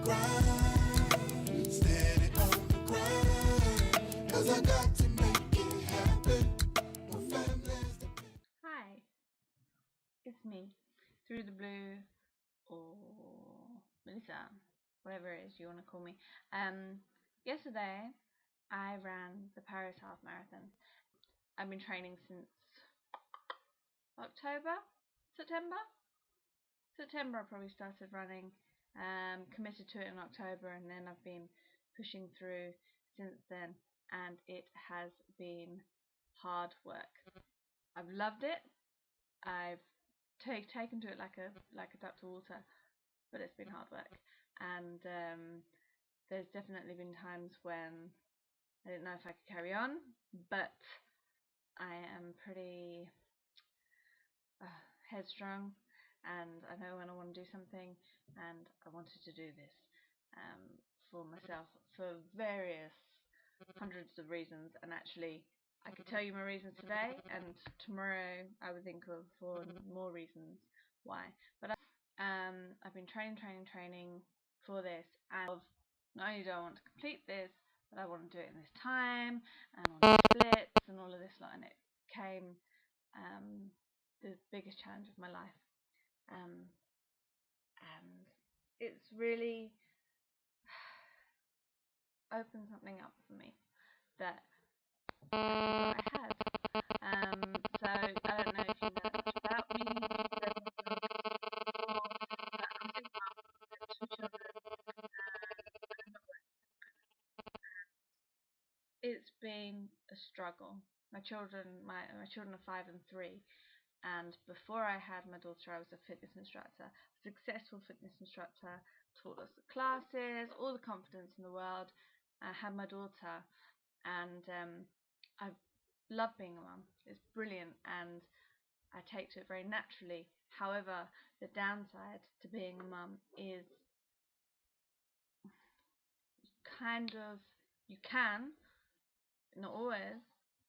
grind, steady on the grind, 'cause I got to make it happen. My family's the Hi, it's me, Through the Blue, or Melissa, whatever it is you want to call me. Yesterday, I ran the Paris Half Marathon. I've been training since October, September. September I probably started running, committed to it in October, and then I've been pushing through since then, and it has been hard work. I've loved it. I've taken to it like a duck to water, but it's been hard work. And there's definitely been times when I didn't know if I could carry on, but I am pretty headstrong, and I know when I want to do something, and I wanted to do this for myself for various hundreds of reasons. And actually, I could tell you my reasons today, and tomorrow I would think of for more reasons why. But I've been training for this, and not only do I want to complete this, but I want to do it in this time, and on splits and all of this lot. And it came the biggest challenge of my life, and it's really opened something up for me that I forgot I had. So I don't know if you know much about me. It's been a struggle. My children are 5 and 3, and before I had my daughter, I was a fitness instructor, a successful fitness instructor, taught lots of classes, all the confidence in the world. I had my daughter, and I love being a mum. It's brilliant, and I take to it very naturally. However, the downside to being a mum is you can, not always,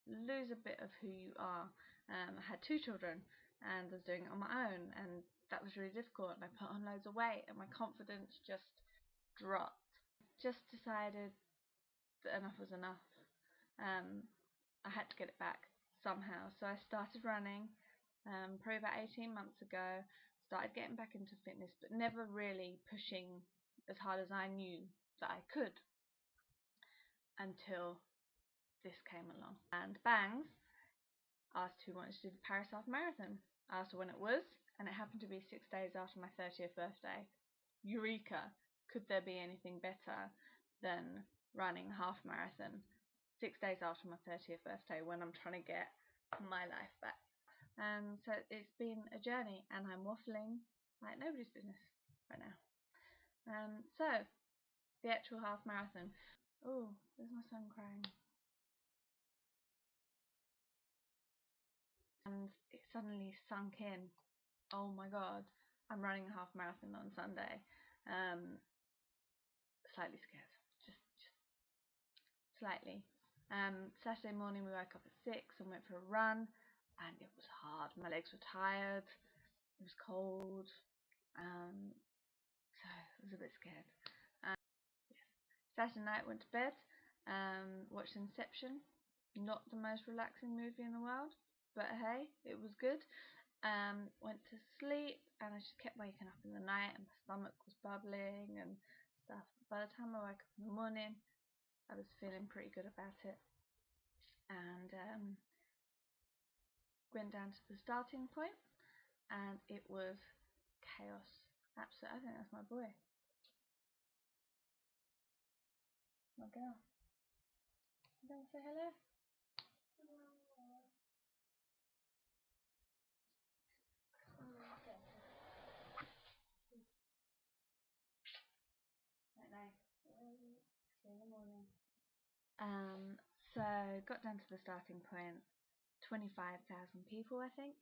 lose a bit of who you are. I had 2 children, and I was doing it on my own, and that was really difficult, and I put on loads of weight, and my confidence just dropped. Just decided that enough was enough. I had to get it back somehow, so I started running probably about 18 months ago. Started getting back into fitness, but never really pushing as hard as I knew that I could, until this came along. And Bangs asked who wanted to do the Paris Half Marathon. I asked her when it was, and it happened to be 6 days after my 30th birthday. Eureka! Could there be anything better than running a half marathon 6 days after my 30th birthday, when I'm trying to get my life back? So it's been a journey, and I'm waffling like nobody's business right now. So the actual half marathon. Oh, there's my son crying. And it suddenly sunk in. Oh my god, I'm running a half marathon on Sunday. Slightly scared, just slightly. Saturday morning we woke up at 6 and went for a run, and it was hard. My legs were tired, it was cold, so I was a bit scared. Yes. Saturday night went to bed, watched Inception. Not the most relaxing movie in the world, but hey, it was good. Went to sleep, and I just kept waking up in the night, and my stomach was bubbling and stuff. By the time I woke up in the morning, I was feeling pretty good about it, and went down to the starting point, and it was chaos. Absolutely, I think that's my boy, my girl. You gonna say hello? In the morning. So got down to the starting point. 25,000 people, I think,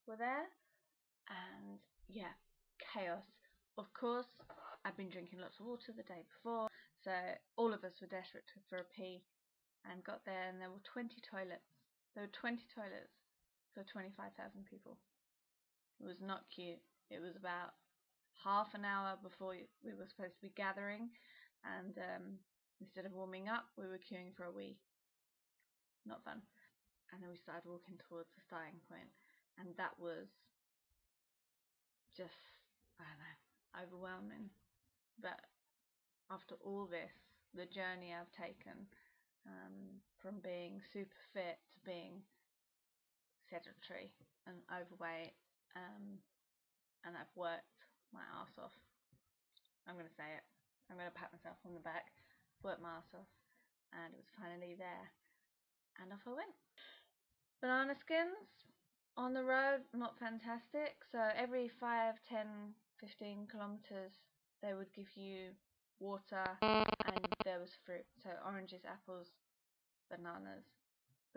were there, and yeah, chaos. Of course, I've been drinking lots of water the day before, so all of us were desperate for a pee, and got there, and there were 20 toilets. There were 20 toilets for 25,000 people. It was not cute. It was about half an hour before we were supposed to be gathering, and instead of warming up, we were queuing for a wee. Not fun. And then we started walking towards the starting point, and that was just, I don't know, overwhelming. But after all this, the journey I've taken, from being super fit to being sedentary and overweight, and I've worked my arse off. I'm going to say it. I'm going to pat myself on the back. Worked my arse off, and it was finally there, and off I went. Banana skins on the road, not fantastic. So every 5, 10, 15 kilometers, they would give you water, and there was fruit. So oranges, apples, bananas.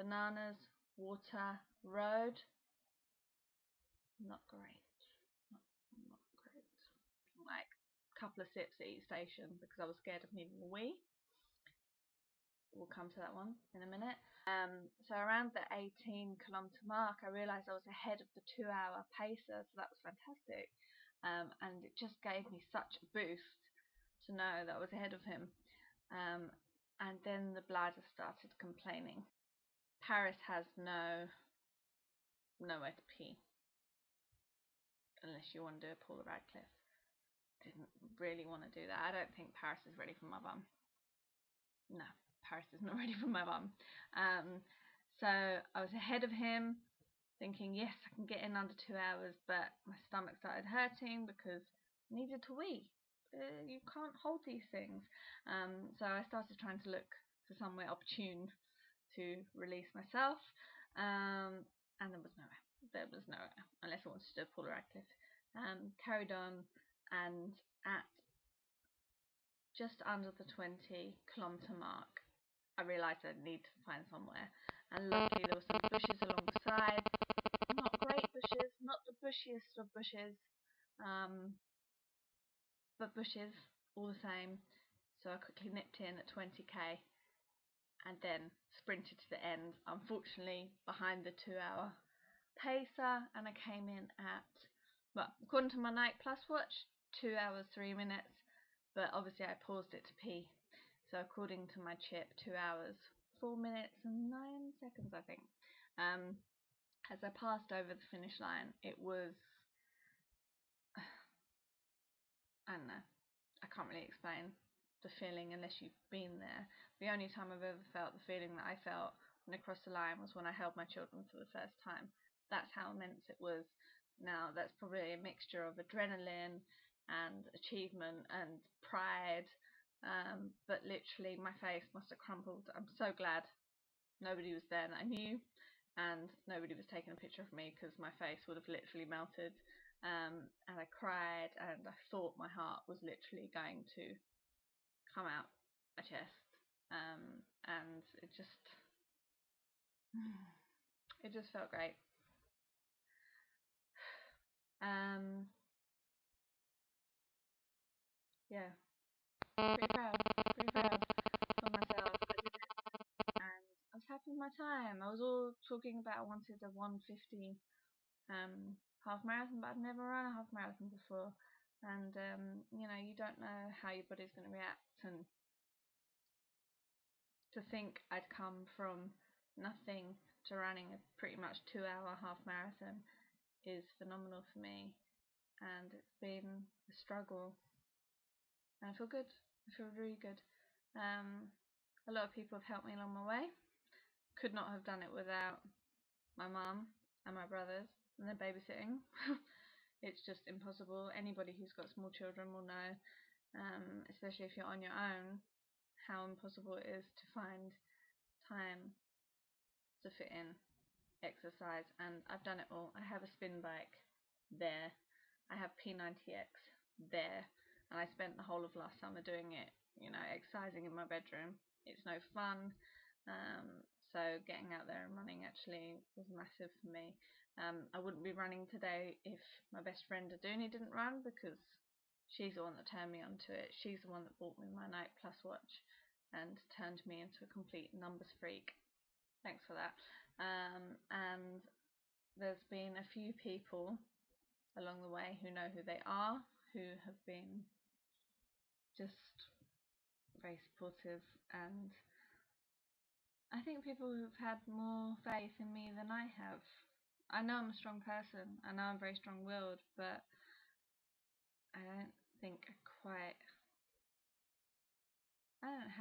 Bananas, water, road, not great. Not great. Like a couple of sips at each station because I was scared of needing a wee. We'll come to that one in a minute. So around the 18-kilometer mark, I realised I was ahead of the 2-hour pacer, so that was fantastic. And it just gave me such a boost to know that I was ahead of him. And then the bladder started complaining. Paris has nowhere to pee, unless you want to do a Paula Radcliffe. Didn't really want to do that. I don't think Paris is ready for my bum. No, Paris is not ready for my bum. So I was ahead of him, thinking, yes, I can get in under 2 hours, but my stomach started hurting because I needed to wee. You can't hold these things. So I started trying to look for somewhere opportune to release myself, and there was nowhere. There was nowhere, unless I wanted to do Paula Radcliffe. Carried on, and at just under the 20-kilometer mark, I realised I need to find somewhere. And luckily there were some bushes along the side. Not great bushes, not the bushiest of bushes, but bushes all the same. So I quickly nipped in at 20k and then sprinted to the end, unfortunately behind the 2-hour pacer, and I came in at, well, according to my Nike Plus watch, 2 hours 3 minutes, but obviously I paused it to pee. So according to my chip, 2 hours 4 minutes and 9 seconds, I think. As I passed over the finish line, it was, I don't know, I can't really explain the feeling unless you've been there. The only time I've ever felt the feeling that I felt when I crossed the line was when I held my children for the first time. That's how immense it was. Now, that's probably a mixture of adrenaline and achievement and pride, but literally my face must have crumpled. I'm so glad nobody was there that I knew, and nobody was taking a picture of me because my face would have literally melted. And I cried, and I thought my heart was literally going to come out my chest, and it just felt great. Yeah, pretty proud of myself. I did it, and I was happy with my time. I was all talking about I wanted a 1:50 half marathon, but I've never run a half marathon before, and you don't know how your body's going to react, and to think I'd come from nothing to running a pretty much 2-hour half marathon is phenomenal for me, and it's been a struggle, and I feel good. I feel really good. A lot of people have helped me along my way. Could not have done it without my mum and my brothers and their babysitting. It's just impossible. Anybody who's got small children will know, especially if you're on your own, how impossible it is to find time to fit in exercise. And I've done it all. I have a spin bike there. I have P90X there. And I spent the whole of last summer doing it, exercising in my bedroom. It's no fun. So getting out there and running actually was massive for me. I wouldn't be running today if my best friend Aduni didn't run, because she's the one that turned me onto it. She's the one that bought me my Nike Plus watch and turned me into a complete numbers freak. Thanks for that. And there's been a few people along the way who know who they are, who have been just very supportive, and I think people who've had more faith in me than I have. I know I'm a strong person, I know I'm very strong-willed, but I don't think I don't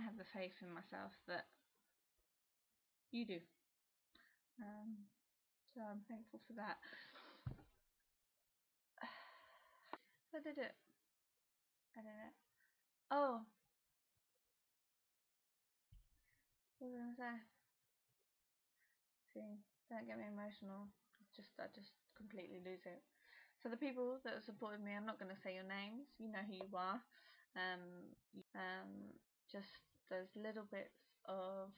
have the faith in myself that you do. So I'm thankful for that. I did it. Oh, what was I gonna say? See, don't get me emotional. I just completely lose it. So the people that have supported me, I'm not going to say your names. You know who you are. Just those little bits of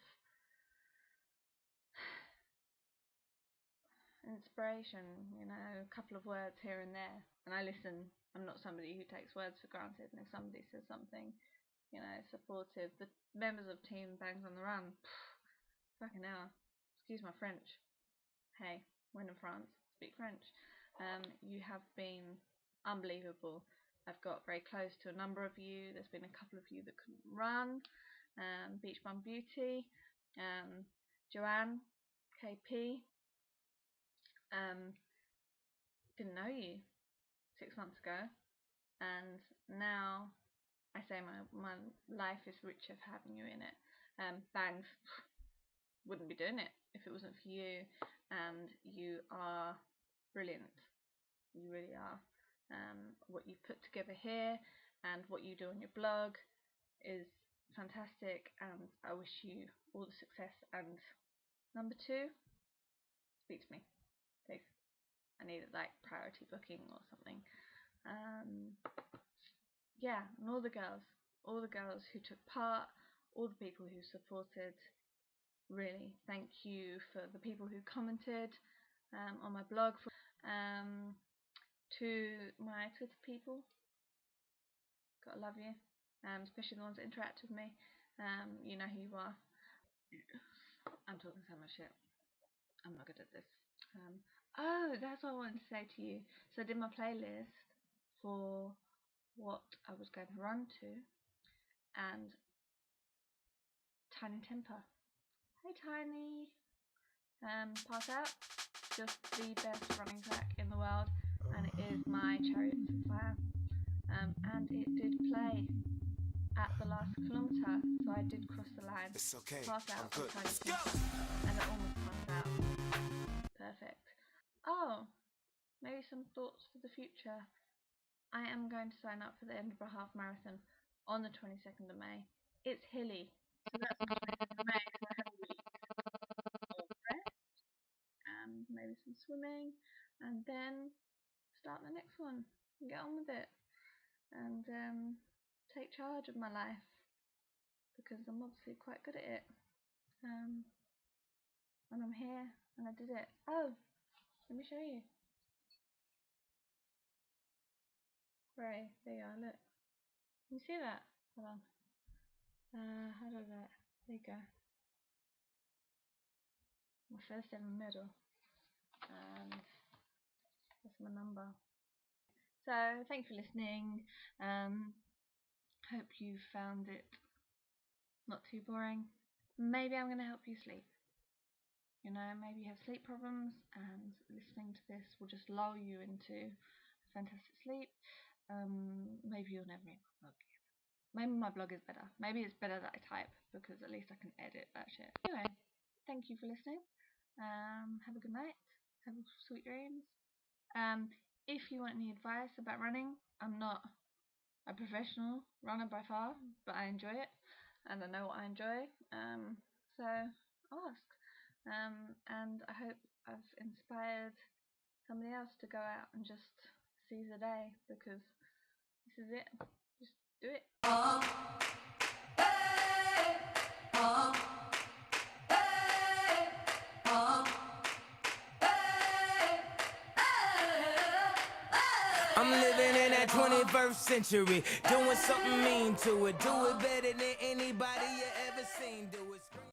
inspiration, a couple of words here and there, and I listen. I'm not somebody who takes words for granted, and if somebody says something, supportive, the members of Team Bangs on the Run, fucking hell, excuse my French. Hey, when in France, speak French. You have been unbelievable. I've got very close to a number of you. There's been a couple of you that couldn't run. Beach Bum Beauty, Joanne, KP. Didn't know you 6 months ago, and now I say my life is richer for having you in it. Bangs, wouldn't be doing it if it wasn't for you, and you are brilliant. You really are. What you've put together here and what you do on your blog is fantastic, and I wish you all the success. And number 2, speak to me, please. I need priority booking or something. Yeah, and all the girls who took part, all the people who supported, really thank you. For the people who commented on my blog, to my Twitter people, gotta love you, especially the ones that interact with me. You know who you are. I'm talking so much shit, I'm not good at this. Oh, that's what I wanted to say to you. So I did my playlist for what I was going to run to, and Tiny Temper. Hey Tiny. Pass Out, just the best running track in the world, and it is my Chariots of Fire. And it did play at the last kilometre, so I did cross the line. It's okay. Pass Out. I'm good. Let's go. And I almost passed out. Perfect. Oh, maybe some thoughts for the future. I am going to sign up for the Edinburgh Half Marathon on the 22nd of May. It's hilly, so that's the 22nd of May, so I have a week of rest and maybe some swimming, and then start the next one and get on with it, and take charge of my life, because I'm obviously quite good at it. And I'm here, and I did it. Oh, let me show you. Right, there you are, look. Can you see that? Hold on. How do that? There you go. My first in the middle. And that's my number. So, thank you for listening. Hope you found it not too boring. Maybe I'm going to help you sleep. Maybe you have sleep problems, and listening to this will just lull you into fantastic sleep. Maybe you'll never read my blog again. Maybe my blog is better. Maybe it's better that I type, because at least I can edit that shit. Anyway, thank you for listening. Have a good night. Have sweet dreams. If you want any advice about running, I'm not a professional runner by far, but I enjoy it, and I know what I enjoy. So ask. And I hope I've inspired somebody else to go out and just seize the day, because this is it. Just do it. I'm living in that 21st century, doing something mean to it, do it better than